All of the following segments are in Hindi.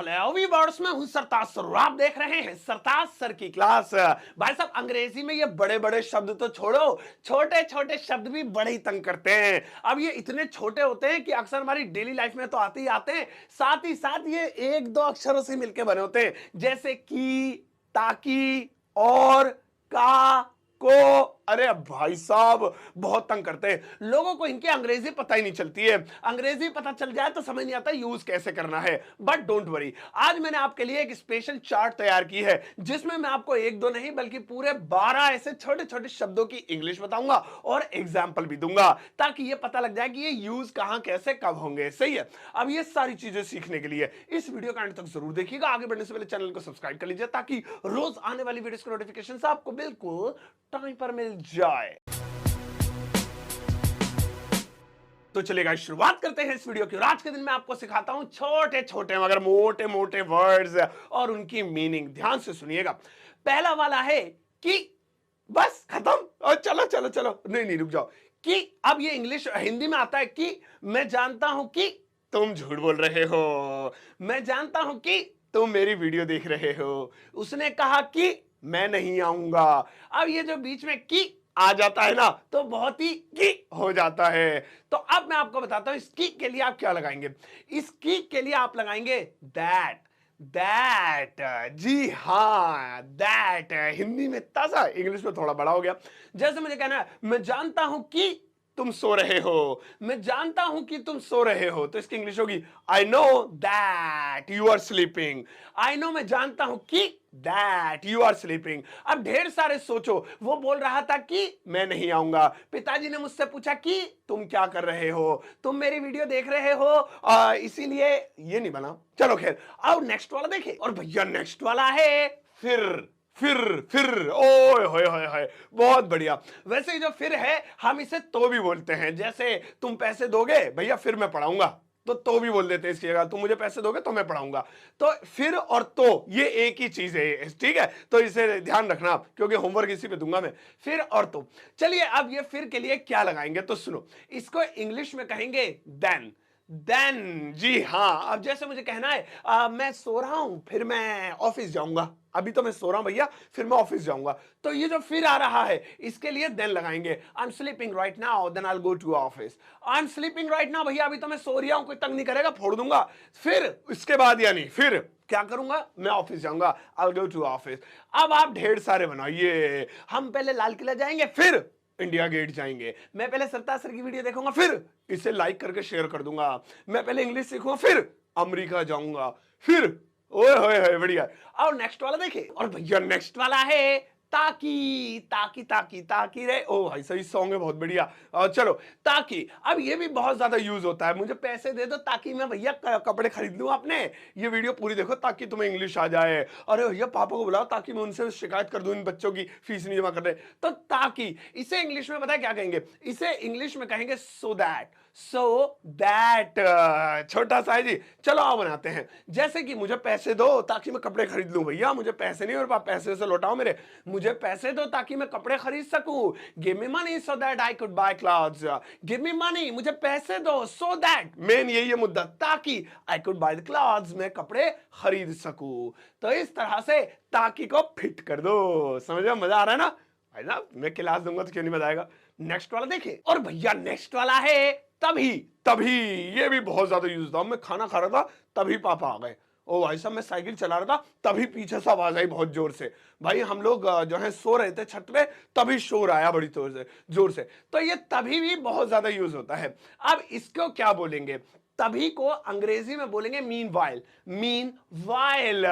हेलो वीवर्स, मैं हूं सरताज सर और आप देख रहे हैं सरताज सर की क्लास। भाई साहब, अंग्रेजी में ये बड़े बड़े शब्द तो छोड़ो, छोटे छोटे शब्द भी बड़े ही तंग करते हैं। अब ये इतने छोटे होते हैं कि अक्सर हमारी डेली लाइफ में तो आते ही आते हैं, साथ ही साथ ये एक दो अक्षरों से मिलकर बने होते हैं, जैसे की, ताकि, और, का, को। अरे भाई साहब, बहुत तंग करते हैं लोगों को, इनकी अंग्रेजी पता ही नहीं चलती है। अंग्रेजी पता चल जाए तो समझ नहीं आता यूज कैसे करना है। बट डोंट वरी, आज मैंने आपके लिए एक स्पेशल चार्ट तैयार की है जिसमें मैं आपको एक दो नहीं बल्कि पूरे 12 ऐसे छोटे छोटे शब्दों की इंग्लिश बताऊंगा और एग्जाम्पल भी दूंगा, ताकि ये पता लग जाए कि ये यूज कहां कैसे कब होंगे। सही है। अब ये सारी चीजें सीखने के लिए इस वीडियो का अंत तक जरूर देखिएगा। आगे बढ़ने से पहले चैनल को सब्सक्राइब कर लीजिए ताकि रोज आने वाली वीडियोस की नोटिफिकेशन आपको बिल्कुल टाइम पर मिल जाए। तो चलिए शुरुआत करते हैं इस वीडियो की। और आज के दिन मैं आपको सिखाता हूं छोटे छोटे मगर मोटे मोटे वर्ड्स और उनकी मीनिंग। ध्यान से सुनिएगा। पहला वाला है कि। बस खत्म। और चलो चलो चलो, नहीं नहीं रुक जाओ। कि अब ये इंग्लिश हिंदी में आता है कि मैं जानता हूं कि तुम झूठ बोल रहे हो, मैं जानता हूं कि तुम मेरी वीडियो देख रहे हो, उसने कहा कि मैं नहीं आऊंगा। अब ये जो बीच में की आ जाता है ना तो बहुत ही की हो जाता है। तो अब मैं आपको बताता हूं इस की के लिए आप क्या लगाएंगे। इस की के लिए आप लगाएंगे दैट। दैट, जी हाँ, दैट। हिंदी में ताजा, इंग्लिश में थोड़ा बड़ा हो गया। जैसे मुझे कहना है मैं जानता हूं कि तुम सो रहे हो, मैं जानता हूं कि तुम सो रहे हो, तो इसकी इंग्लिश होगी I know that you are sleeping. I know, मैं जानता हूं कि दैट यू आर स्लीपिंग। अब ढेर सारे सोचो, वो बोल रहा था कि मैं नहीं आऊंगा। पिताजी ने मुझसे पूछा कि तुम क्या कर रहे हो, तुम मेरी वीडियो देख रहे हो, इसीलिए ये नहीं बना। चलो खैर, अब नेक्स्ट वाला देखें। और भैया नेक्स्ट वाला है फिर। फिर ओए होए होए होए, बहुत बढ़िया। वैसे ही जो फिर है हम इसे तो भी बोलते हैं। जैसे तुम पैसे दोगे भैया फिर मैं पढ़ाऊंगा, तो भी बोल देते हैं इसकी जगह। तुम मुझे पैसे दोगे तो मैं पढ़ाऊंगा। तो फिर और तो ये एक ही चीज है, ठीक है। तो इसे ध्यान रखना आप, क्योंकि होमवर्क इसी पे दूंगा मैं। फिर और तो। चलिए अब ये फिर के लिए क्या लगाएंगे तो सुनो। इसको इंग्लिश में कहेंगे देन। देन, जी हाँ। अब जैसे मुझे कहना है मैं सो रहा हूं फिर मैं ऑफिस जाऊंगा। अभी तो मैं सो रहा हूं भैया, फिर मैं ऑफिस जाऊंगा। तो ये जो फिर आ रहा है इसके लिए देन लगाएंगे। I am sleeping right now then I will go to office. I am sleeping right now, भैया अभी तो मैं सो रहा हूं, कोई तंग नहीं करेगा, फोड़ दूंगा। फिर इसके बाद यानी फिर क्या करूंगा, मैं ऑफिस जाऊंगा, I will go to office. अब आप ढेर सारे बनाइए। हम पहले लाल किला जाएंगे, फिर इंडिया गेट जाएंगे। मैं पहले सरताज सर की वीडियो देखूंगा, फिर इसे लाइक करके शेयर कर दूंगा। मैं पहले इंग्लिश सीखूंगा, फिर अमेरिका जाऊंगा, फिर ओए होए होए बढ़िया। और नेक्स्ट वाला देखिए। और भैया नेक्स्ट वाला है ताकि। ताकि ताकि ताकि रे, ओ भाई सही सॉन्ग है, बहुत बढ़िया। चलो ताकि, अब ये भी बहुत ज्यादा यूज होता है। मुझे पैसे दे दो ताकि मैं भैया कपड़े खरीद लूं। आपने ये वीडियो पूरी देखो ताकि तुम्हें इंग्लिश आ जाए। अरे भैया पापा को बुलाओ ताकि मैं उनसे शिकायत कर दूं इन बच्चों की फीस नहीं जमा कर रहे। तो ताकि इसे इंग्लिश में पता है क्या कहेंगे, इसे इंग्लिश में कहेंगे सो दैट। सो दैट, छोटा सा है जी। चलो आओ बनाते हैं। जैसे कि मुझे पैसे दो ताकि मैं कपड़े खरीद लूं। भैया मुझे पैसे नहीं, मेरे पास पैसे से लौटाओ मेरे। मुझे पैसे दो ताकि मैं कपड़े खरीद सकूं। Give me money so that I could bye clothes. Give me money, मुझे पैसे दो, सो दैट, मेन यही है मुद्दा, ताकि I could by the clothes, मैं कपड़े खरीद सकूं। तो इस तरह से ताकि को फिट कर दो। समझ में मजा आ रहा है ना भाई साहब? मैं क्लास दूंगा तो क्यों नहीं बताएगा। नेक्स्ट वाला देखिए। और भैया नेक्स्ट वाला है तभी। तभी ये भी बहुत ज्यादा यूज होता। मैं खाना खा रहा था तभी पापा आ गए। ओ भाई साहब मैं साइकिल चला रहा था तभी पीछे से आवाज आई बहुत जोर से। भाई हम लोग जो है सो रहे थे छत पे, तभी शोर आया बड़ी जोर से। तो ये तभी भी बहुत ज्यादा यूज होता है। अब इसको क्या बोलेंगे, तभी को अंग्रेजी में बोलेंगे मीन वाइल। मीन वाइल,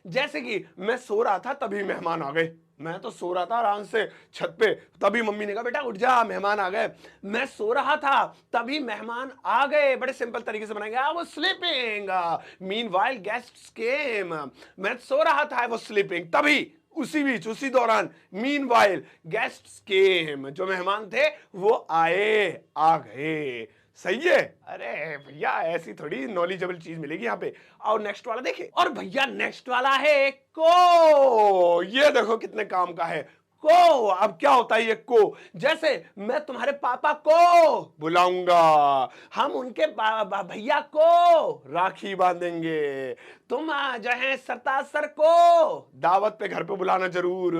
जैसे कि मैं सो रहा था तभी मेहमान आ गए। मैं तो सो रहा था आराम से छत पे, तभी मम्मी ने कहा बेटा उठ जा मेहमान आ गए। मैं सो रहा था तभी मेहमान आ गए। बड़े सिंपल तरीके से बनाएंगे, I was sleeping meanwhile guests came. मैं सो रहा था, आई वाज स्लीपिंग, तभी उसी बीच उसी दौरान मीनवाइल गेस्ट्स केम, जो मेहमान थे वो आए, आ गए। सही है। अरे भैया ऐसी थोड़ी नॉलेजेबल चीज मिलेगी यहाँ पे। और नेक्स्ट वाला देखे। और भैया नेक्स्ट वाला है को। ये देखो कितने काम का है। को। अब क्या होता है ये को? जैसे मैं तुम्हारे पापा को बुलाऊंगा, हम उनके भैया को राखी बांधेंगे, तुम जो है सरताज सर को दावत पे घर पे बुलाना जरूर।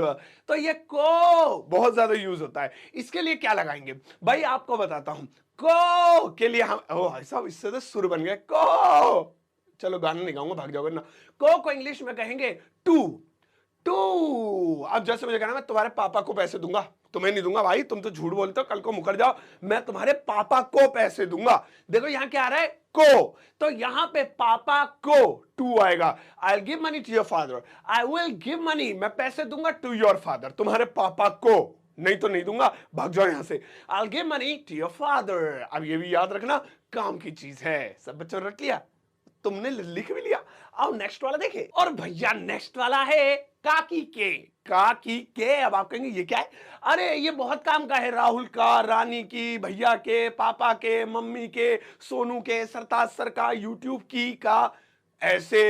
तो ये को बहुत ज्यादा यूज होता है। इसके लिए क्या लगाएंगे भाई, आपको बताता हूं। को के लिए हम, ओ भाई साहब इससे तो सुर बन गए। को, चलो गाना नहीं गाऊंगा, भाग जाओगे ना। को इंग्लिश में कहेंगे टू। टू, अब जैसे मुझे कहना मैं तुम्हारे पापा को पैसे दूंगा, तुम्हें नहीं दूंगा भाई, तुम तो झूठ बोलते हो, कल को मुकर जाओ, मैं तुम्हारे पापा को पैसे दूंगा। देखो यहां क्या आ रहा है, को। तो यहां पे पापा को टू आएगा। I give money to your father, I will give money, मैं पैसे दूंगा टू योर फादर, तुम्हारे पापा को, नहीं तो नहीं दूंगा, भाग जाओ यहां से। I give money to your father. अब ये भी याद रखना, काम की चीज है। सब बच्चों रख लिया, तुमने लिख भी लिया। अब नेक्स्ट वाला देखे, और भैया नेक्स्ट वाला है काकी के। काकी के, अब आप कहेंगे ये क्या है? अरे ये बहुत काम का है, राहुल का, रानी की, भैया के, पापा के, मम्मी के, सोनू के, सरताज सर का, यूट्यूब की का, ऐसे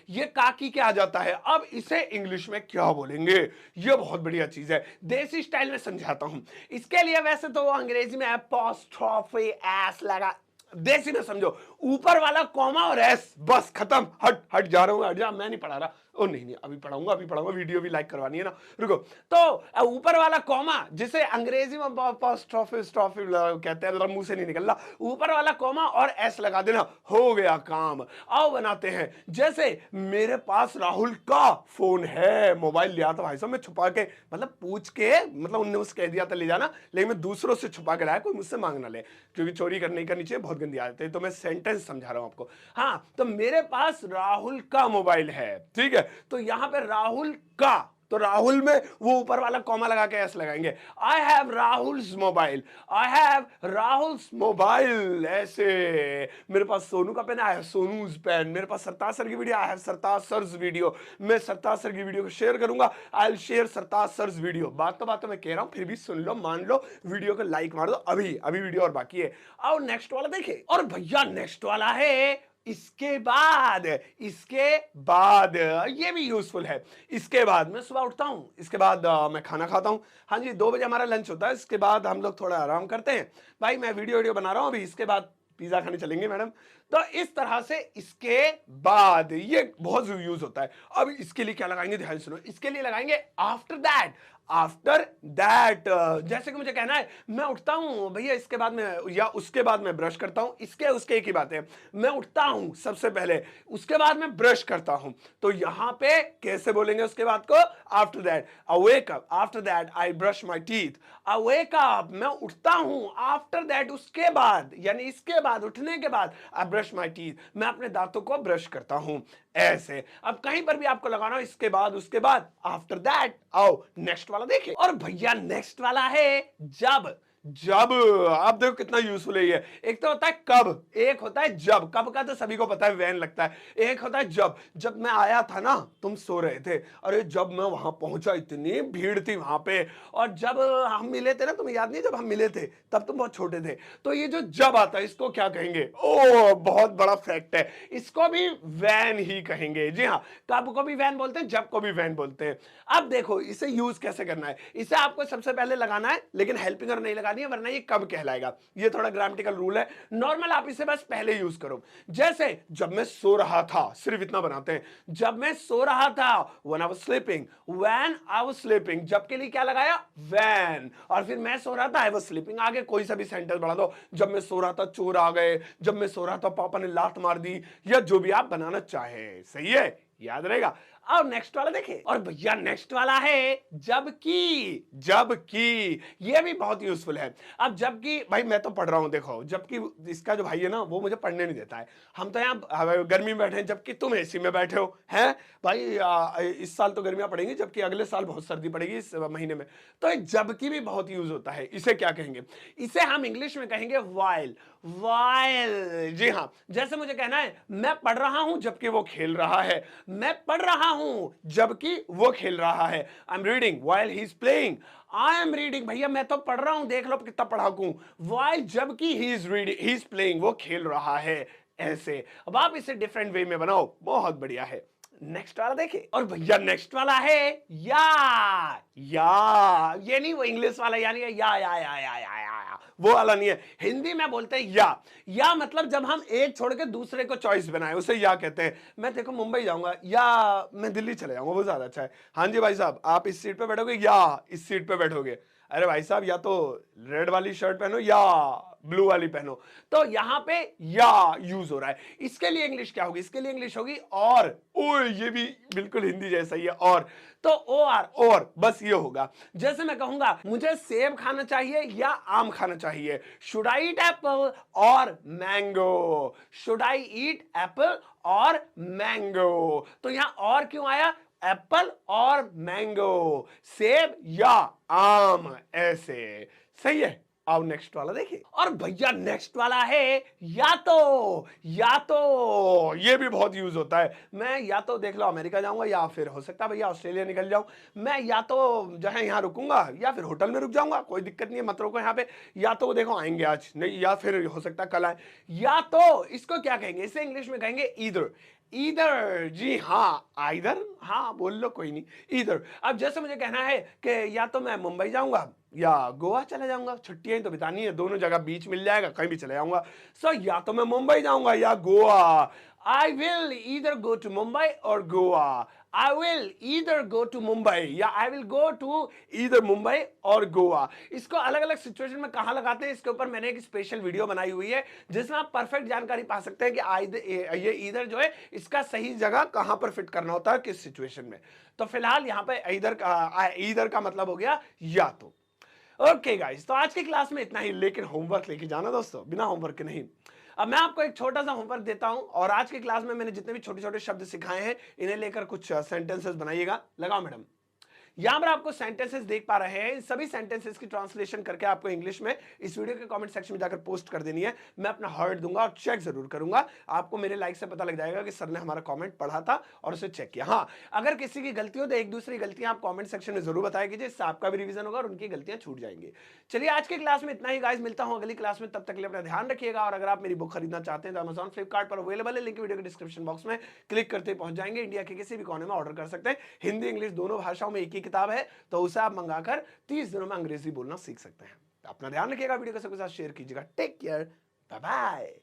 ये काकी के आ जाता है। अब इसे इंग्लिश में क्या बोलेंगे? ये बहुत बढ़िया चीज है, देसी स्टाइल में समझाता हूं। इसके लिए वैसे तो अंग्रेजी में एपोस्ट्रोफी एस लगा, देसी में समझो, ऊपर वाला कॉमा और एस, बस खत्म। हट हट जा रहा हूं, हट जा, मैं नहीं पढ़ा रहा। ओ नहीं नहीं, अभी पढ़ाऊंगा, वीडियो भी लाइक करवानी है ना, रुको। तो ऊपर वाला कॉमा, जिसे अंग्रेजी में अपोस्ट्रोफी कहते हैं, मुंह से नहीं निकल रहा, ऊपर वाला कॉमा और एस लगा देना, हो गया काम। आओ बनाते हैं, जैसे मेरे पास राहुल का फोन है, मोबाइल लिया था भाई साहब मैं छुपा के, मतलब पूछ के, मतलब उनने मुझसे कह दिया था ले जाना, लेकिन मैं दूसरों से छुपा के लाया, कोई मुझसे मांग ना ले, क्योंकि चोरी करने का नीचे बहुत गंदी आदत है। तो मैं सेंटेंस समझा रहा हूं आपको। हाँ, तो मेरे पास राहुल का मोबाइल है, ठीक है, तो यहां पे राहुल का, तो राहुल में वो ऊपर वाला कॉमा लगा के एस लगाएंगे। I have Rahul's mobile, I have Rahul's mobile, ऐसे। मेरे पास सोनू का pen, I have Sonu's pen. मेरे पास सरताज सर की video, I have Sartaj sir's video. मैं सरताज सर की वीडियो को शेयर करूंगा, I will share Sartaj sir's video. बात तो मैं कह रहा हूं, फिर भी सुन लो, मान लो, वीडियो को लाइक मार दो। अभी अभी वीडियो और बाकी है। और नेक्स्ट वाला देखे, और भैया नेक्स्ट वाला है इसके बाद। इसके बाद ये भी यूजफुल है। इसके बाद मैं सुबह उठता हूं, इसके बाद मैं खाना खाता हूं। हाँ जी, 2 बजे हमारा लंच होता है, इसके बाद हम लोग थोड़ा आराम करते हैं। भाई मैं वीडियो बना रहा हूं अभी, इसके बाद पिज्जा खाने चलेंगे मैडम। तो इस तरह से इसके बाद ये बहुत यूज होता है। अब इसके लिए क्या लगाएंगे, ध्यान सुनो, इसके लिए लगाएंगे आफ्टर दैट। आफ्टर दैट, जैसे कि मुझे कहना है मैं उठता हूं भैया, इसके बाद में या उसके बाद मैं ब्रश करता हूं, इसके उसके एक ही बात है। मैं उठता हूं सबसे पहले, उसके बाद मैं ब्रश करता हूं, तो यहां पे कैसे बोलेंगे उसके बाद को? After that, I wake up, after that I brush my teeth. I wake up, मैं उठता हूं, आफ्टर दैट उसके बाद, यानी इसके बाद, उठने के बाद, आई ब्रश माय टीथ, मैं अपने दांतों को ब्रश करता हूं, ऐसे। अब कहीं पर भी आपको लगाना हो इसके बाद, उसके बाद, आफ्टर दैट। आओ नेक्स्ट वाला देखें, और भैया नेक्स्ट वाला है जब। जब, आप देखो कितना यूजफुल है ये। एक तो होता है कब, एक होता है जब। कब का तो सभी को पता है, वैन लगता है। एक होता है जब। जब मैं आया था ना, तुम सो रहे थे, अरे जब मैं वहां पहुंचा इतनी भीड़ थी वहां पे। और जब हम मिले थे ना, तुम्हें याद नहीं, जब हम मिले थे तब तुम बहुत छोटे थे। तो ये जो जब आता है, इसको क्या कहेंगे? ओ बहुत बड़ा फैक्ट है, इसको भी वैन ही कहेंगे। जी हाँ, कब को भी वैन बोलते हैं, जब को भी वैन बोलते हैं। अब देखो इसे यूज कैसे करना है। इसे आपको सबसे पहले लगाना है, लेकिन हेल्पिंग और नहीं लगानी है, वरना ये कब कहलाएगा। ये थोड़ा ग्रामेटिकल रूल है। नॉर्मल आप इसे बस पहले यूज करो। जैसे जब मैं सो रहा था, सिर्फ इतना बनाते हैं, जब मैं सो रहा था, when I was sleeping, when I was sleeping, जब के लिए क्या लगाया? when। और फिर मैं सो रहा था, I was sleeping, आगे कोई सा भी सेंटेंस बढ़ा दो। जब मैं सो रहा था चोर आ गए, जब मैं सो रहा था पापा ने लात मार दी, या जो भी आप बनाना चाहे। सही है, याद रहेगा। अब नेक्स्ट वाला देखें, और भैया नेक्स्ट वाला है जबकि। जबकि ये भी बहुत यूजफुल है। अब जबकि भाई मैं तो पढ़ रहा हूं, देखो जबकि इसका जो भाई है ना, वो मुझे पढ़ने नहीं देता है। हम तो यहाँ गर्मी में बैठे हैं, जबकि तुम एसी में बैठे हो, हैं भाई। इस साल तो गर्मियां पड़ेंगी, जबकि अगले साल बहुत सर्दी पड़ेगी इस महीने में। तो जबकि भी बहुत यूज होता है। इसे क्या कहेंगे? इसे हम इंग्लिश में कहेंगे वाइल। वाइल, जी हाँ, जैसे मुझे कहना है मैं पढ़ रहा हूं जबकि वो खेल रहा है। मैं पढ़ रहा हूं जबकि वो खेल रहा है। I am reading while he is playing. I am reading, भैया मैं तो पढ़ रहा हूं, देख लो कितना पढ़ाकू हूं। व्हाइल जबकि he is reading, he is playing, वो खेल रहा है, ऐसे। अब आप इसे डिफरेंट वे में बनाओ, बहुत बढ़िया है। नेक्स्ट वाला देखिए, और भैया नेक्स्ट वाला है या ये नहीं वो इंग्लिश वाला, यानी या वो वाला नहीं है। हिंदी में बोलते हैं या मतलब जब हम एक छोड़ के दूसरे को चॉइस बनाए उसे या कहते हैं। मैं देखो मुंबई जाऊंगा या मैं दिल्ली चले जाऊंगा, वो ज्यादा अच्छा है। हाँ जी भाई साहब, आप इस सीट पे बैठोगे या इस सीट पे बैठोगे। अरे भाई साहब, या तो रेड वाली शर्ट पहनो या ब्लू वाली पहनो। तो यहां पे या यूज हो रहा है। इसके लिए इंग्लिश क्या होगी? इसके लिए इंग्लिश होगी और। ओए, ये भी बिल्कुल हिंदी जैसा ही है, और। तो और बस ये होगा। जैसे मैं कहूंगा मुझे सेब खाना चाहिए या आम खाना चाहिए, शुड आई ईट एप्पल और mango, should I eat Apple और मैंगो। तो यहां और क्यों आया? एप्पल और मैंगो, सेब या आम, ऐसे। सही है। आओ नेक्स्ट वाला देखिए, और भैया नेक्स्ट वाला है या तो ये भी बहुत यूज होता है। मैं या तो देख लो अमेरिका जाऊंगा, या फिर हो सकता है भैया ऑस्ट्रेलिया निकल जाऊं। मैं या तो जो है यहाँ रुकूंगा या फिर होटल में रुक जाऊंगा, कोई दिक्कत नहीं है, मत रोको यहाँ पे। या तो वो देखो आएंगे आज नहीं, या फिर हो सकता है कल आए। या तो इसको क्या कहेंगे? इसे इंग्लिश में कहेंगे ईदर। ईदर, जी हाँ, आइदर, हाँ बोल लो, कोई नहीं, ईदर। अब जैसे मुझे कहना है कि या तो मैं मुंबई जाऊंगा या गोवा चला जाऊंगा, छुट्टियां तो बितानी है, दोनों जगह बीच मिल जाएगा, कहीं भी चले जाऊंगा। सो या तो मैं मुंबई जाऊंगा या Goa. I will either go to Mumbai और Goa. I will either go to Mumbai या I will go to either Mumbai और गोवा। इसको अलग अलग सिचुएशन में कहां लगाते हैं, इसके ऊपर मैंने एक स्पेशल वीडियो बनाई हुई है जिसमें आप परफेक्ट जानकारी पा सकते हैं कि ये ईदर जो है इसका सही जगह कहां पर फिट करना होता है, किस सिचुएशन में। तो फिलहाल यहां पे ईदर का मतलब हो गया या तो। ओके गाइस, तो आज की क्लास में इतना ही, लेकिन होमवर्क लेके जाना दोस्तों, बिना होमवर्क के नहीं। अब मैं आपको एक छोटा सा होमवर्क देता हूं, और आज की क्लास में मैंने जितने भी छोटे छोटे शब्द सिखाए हैं इन्हें लेकर कुछ सेंटेंसेस बनाइएगा। लगाओ मैडम। यहां पर आपको सेंटेंसेस देख पा रहे हैं, इन सभी सेंटेंसेस की ट्रांसलेशन करके आपको इंग्लिश में इस वीडियो के कमेंट सेक्शन में जाकर पोस्ट कर देनी है। मैं अपना हार्ट दूंगा और चेक जरूर करूंगा। आपको मेरे लाइक से पता लग जाएगा कि सर ने हमारा कमेंट पढ़ा था और उसे चेक किया। हाँ, अगर किसी की गलती हो तो एक दूसरी गलतियां आप कमेंट सेक्शन में जरूर बताया कीजिए, इससे आपका भी रिवीजन होगा और उनकी गलतियां छूट जाएंगी। चलिए आज की क्लास में इतना ही गाइस, मिलता हूं अगली क्लास में, तब तक के लिए अपना ध्यान रखिएगा। और अगर आप मेरी बुक खरीदना चाहते हैं तो अमेजॉन फ्लिपकार्ट पर अवेलेबल है, लिंक वीडियो के डिस्क्रिप्शन बॉक्स में क्लिक करते पहुंच जाएंगे। इंडिया के किसी भी कोने में ऑर्डर कर सकते हैं, हिंदी इंग्लिश दोनों भाषाओं में एक ही किताब है, तो उसे आप मंगाकर 30 दिनों में अंग्रेजी बोलना सीख सकते हैं। अपना ध्यान रखिएगा, वीडियो को सबके साथ शेयर कीजिएगा। Take care, bye bye.